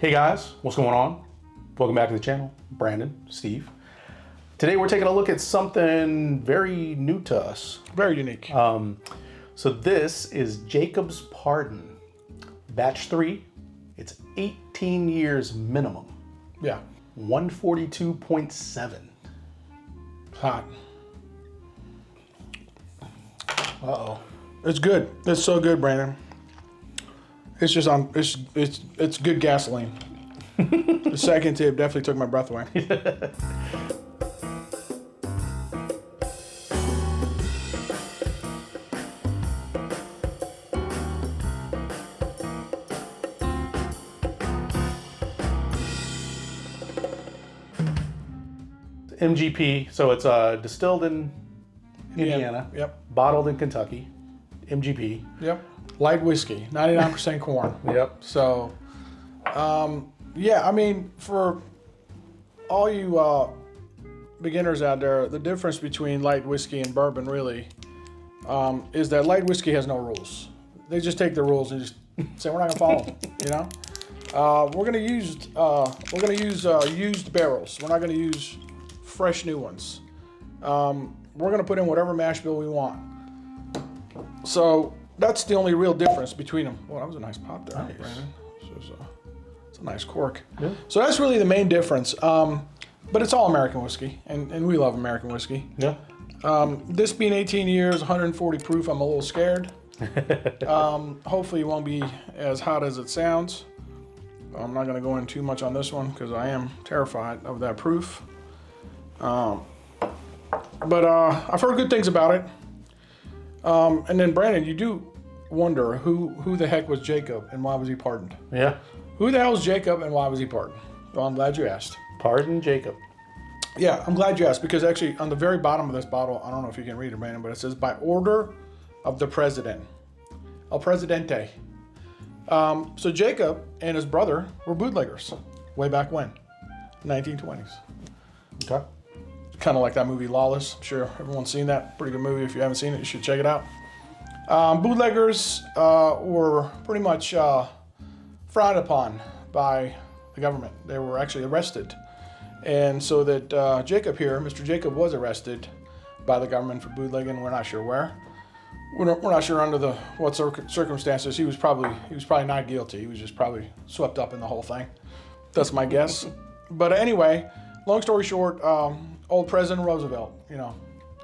Hey guys, what's going on? Welcome back to the channel. Brandon, Steve. Today we're taking a look at something very new to us. Very unique. So this is Jacob's Pardon, batch 3. It's 18 years minimum. Yeah. 142.7. Hot. Uh-oh. It's good. It's so good, Brandon. It's just on. It's good gasoline. The second tip definitely took my breath away. MGP, so it's distilled in Indiana, Yep. bottled in Kentucky. MGP. Yep. Light whiskey, 99% corn. Yep. So, yeah, I mean, for all you beginners out there, the difference between light whiskey and bourbon really is that light whiskey has no rules. They just take the rules and just say we're not gonna follow them. You know, we're gonna use used barrels. We're not gonna use fresh new ones. We're gonna put in whatever mash bill we want. So that's the only real difference between them. Well, that was a nice pop there, Nice. Brandon. It's a nice cork. Yeah. So that's really the main difference. But it's all American whiskey, and we love American whiskey. Yeah. This being 18 years, 140 proof, I'm a little scared. Hopefully it won't be as hot as it sounds. I'm not going to go in too much on this one because I am terrified of that proof. But I've heard good things about it. And then Brandon, you do wonder who the heck was Jacob and why was he pardoned? Yeah. Who the hell is Jacob and why was he pardoned? Well, I'm glad you asked. Pardon Jacob. Yeah, I'm glad you asked because actually on the very bottom of this bottle, I don't know if you can read it, Brandon, but it says by order of the president, El Presidente. So Jacob and his brother were bootleggers way back when, 1920s. Okay. Kind of like that movie Lawless. I'm sure everyone's seen that. Pretty good movie. If you haven't seen it, you should check it out. Bootleggers were pretty much frowned upon by the government. They were actually arrested. And so that Jacob here, Mr. Jacob, was arrested by the government for bootlegging. We're not sure where. We're not sure under what circumstances. He was probably not guilty. He was just probably swept up in the whole thing. That's my guess. But anyway, long story short, old President Roosevelt, you know,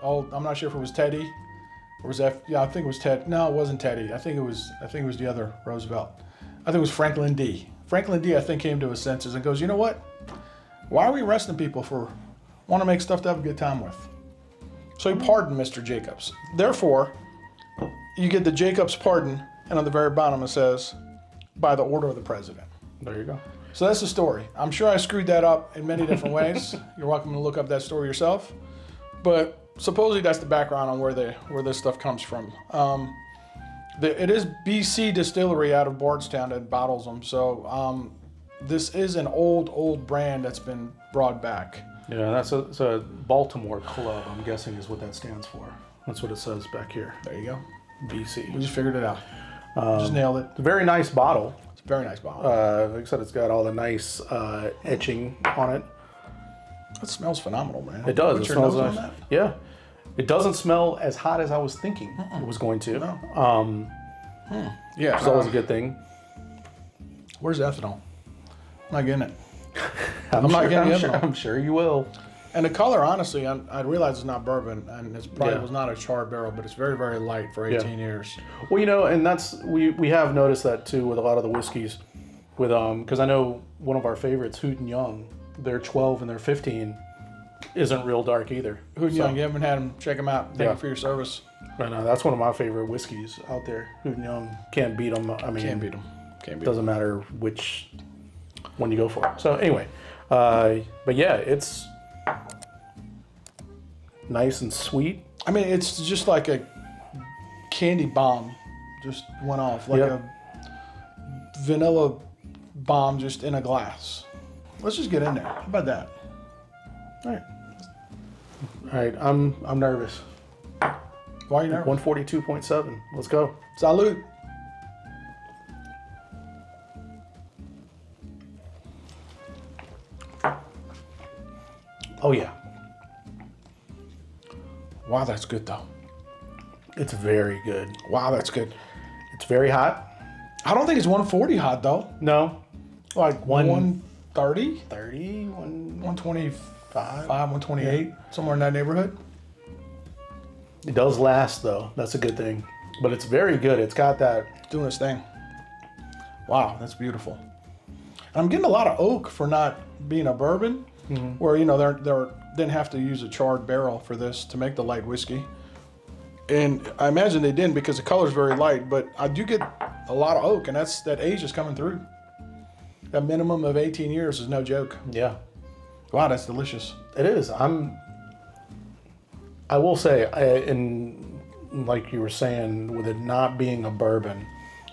I'm not sure if it was Teddy or was that, yeah, I think it was Ted. No, it wasn't Teddy. I think it was the other Roosevelt. I think it was Franklin D. Franklin D, I think, came to his senses and goes, you know what? Why are we arresting people for want to make stuff to have a good time with? So he pardoned Mr. Jacobs. Therefore, you get the Jacobs pardon, and on the very bottom it says, by the order of the president. There you go. So that's the story. I'm sure I screwed that up in many different ways. You're welcome to look up that story yourself. But supposedly that's the background on where this stuff comes from. It is BC Distillery out of Bardstown that bottles them. So this is an old brand that's been brought back. Yeah, that's a Baltimore club, I'm guessing is what that stands for. That's what it says back here. There you go. BC. We just figured it out. Just nailed it. It's a very nice bottle. It's a very nice bottle. Like I said, it's got all the nice etching on it. It smells phenomenal, man. It does. Put It your smells nose nice. on that? Yeah. It doesn't smell as hot as I was thinking it was going to. No. Yeah. Which is always a good thing. Where's ethanol? I'm not getting it. I'm not getting ethanol. I'm sure you will. And the color, honestly, I realize it's not bourbon, and it probably Yeah. was not a charred barrel, but it's very, very light for 18 years. Well, you know, and that's we have noticed that too with a lot of the whiskeys, with because I know one of our favorites, Hoot and Young, their 12 and their 15 isn't real dark either. Hoot and Young, you haven't had them, check them out. Thank you for your service. Right now, that's one of my favorite whiskeys out there. Hoot and Young, can't beat them. I mean, Can't beat them. Doesn't matter which one you go for. So anyway, but yeah, it's nice and sweet. I mean, it's just like a candy bomb just went off, like a vanilla bomb just in a glass. Let's just get in there. How about that? All right, I'm nervous. Why are you nervous? 142.7. Let's go. Salute. Oh yeah, Wow, that's good though. it's very good. Wow, that's good. It's very hot. I don't think it's 140 hot though. No, Like 130, 30, 125, 128, somewhere in that neighborhood. It does last though. That's a good thing. But it's very good. It's got that. Doing its thing. Wow, that's beautiful. I'm getting a lot of oak for not being a bourbon, where they didn't have to use a charred barrel for this to make the light whiskey. And I imagine they didn't because the color's very light, but I do get a lot of oak, and that age is coming through. That minimum of 18 years is no joke. Yeah, Wow, that's delicious. it is. I will say, and like you were saying, with it not being a bourbon,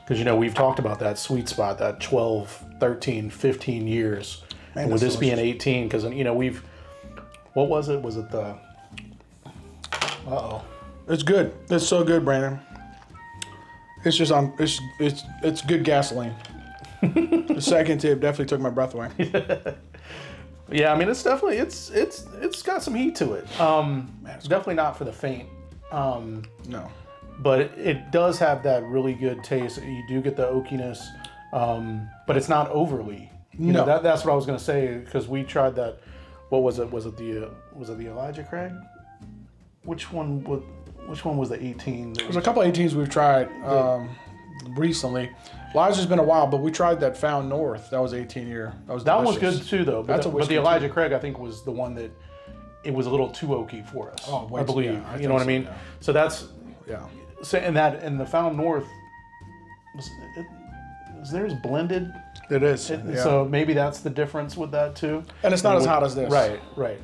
because we've talked about that sweet spot, that 12, 13, 15 years. Man, and with that's this being 18, because what was it? Was it the? It's good. It's so good, Brandon. It's just it's good gasoline. The second tip definitely took my breath away. Yeah, I mean it's definitely it's got some heat to it. It's definitely not for the faint. No. But it does have that really good taste. You do get the oakiness, but it's not overly. No. That's what I was gonna say, because we tried that. What was it? Was it the Elijah Craig? Which one was the 18? There's a couple of 18s we've tried recently. Elijah's been a while, but we tried that Found North. That was 18 year. That was That one was delicious. good too, though. But That's a but whiskey the Elijah Craig, I think, was the one that it was a little too oaky for us. Oh, way I too- believe. yeah, I You know what I think mean? so, yeah. So that's Yeah. so, and the Found North is theirs blended. It is. Yeah. So maybe that's the difference with that too. And it's not as with- hot as this. Right.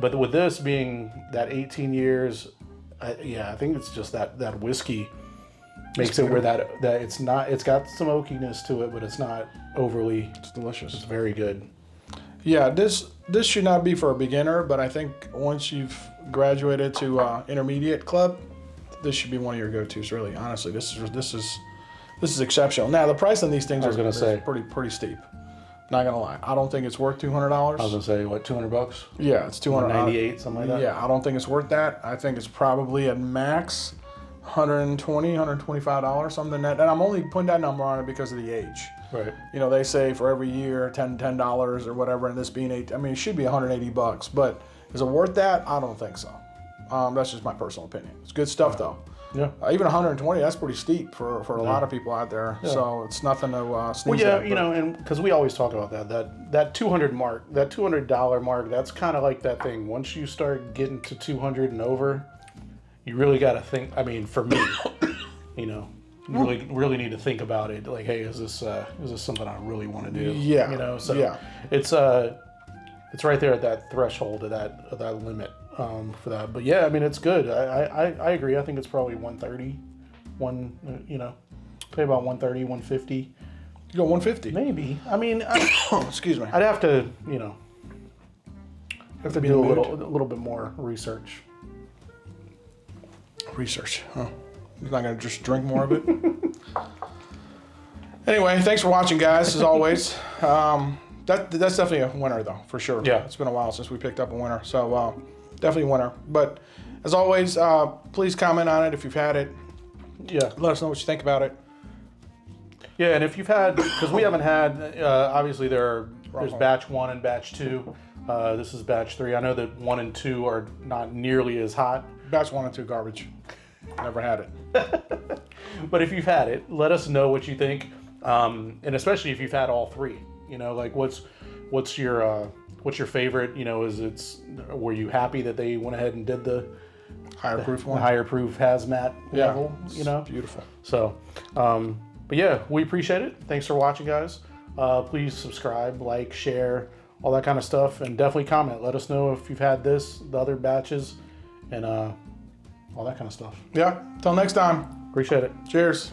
But with this being that 18 years, I think it's just that whiskey makes it where that it's not. It's got some oakiness to it, but it's not overly. It's delicious. It's very good. Yeah, this should not be for a beginner, but I think once you've graduated to intermediate club, this should be one of your go-tos. Really, honestly, this is exceptional. Now the price on these things I was gonna say. pretty steep. Not gonna lie, I don't think it's worth $200. I was gonna say what, $200? Yeah, it's $200. 98, something like that. Yeah, I don't think it's worth that. I think it's probably at max $120, $125, something like that. And I'm only putting that number on it because of the age. Right. They say for every year $10 or whatever, and this being $8. I mean, it should be $180, but is it worth that? I don't think so. That's just my personal opinion. It's good stuff though. Yeah. Even 120, that's pretty steep for a lot of people out there. Yeah. So it's nothing to sneeze Well, at. yeah, but- and because we always talk about that 200 mark, that $200 mark, that's kind of like that thing. Once you start getting to 200 and over, you really got to think. I mean, for me, you really need to think about it. Like, hey, is this something I really want to do? Yeah. So yeah. it's right there at that threshold of that limit for that. But yeah, I mean, it's good. I agree. I think it's probably 130, pay about 130, 150. You go 150. Maybe. I mean, Excuse me. I'd have to, have to be do in a the mood. little bit more research. Research. Huh. He's not going to just drink more of it. Anyway, thanks for watching, guys, as always. That's definitely a winner, though, for sure. Yeah. It's been a while since we picked up a winner. So definitely a winner. But as always, please comment on it if you've had it. Yeah. Let us know what you think about it. Yeah, and if you've had, because we haven't had, obviously there's batch 1 and batch 2. This is batch 3. I know that 1 and 2 are not nearly as hot. Batch 1 and 2 garbage. Never had it. But if you've had it, let us know what you think, and especially if you've had all 3. Like what's your favorite? Were you happy that they went ahead and did the Higher proof one. higher proof hazmat level? It's beautiful. So, but yeah, we appreciate it. Thanks for watching, guys. Please subscribe, like, share, all that kind of stuff, and definitely comment. Let us know if you've had this, the other batches, and all that kind of stuff. Yeah. Till next time. Appreciate it. Cheers.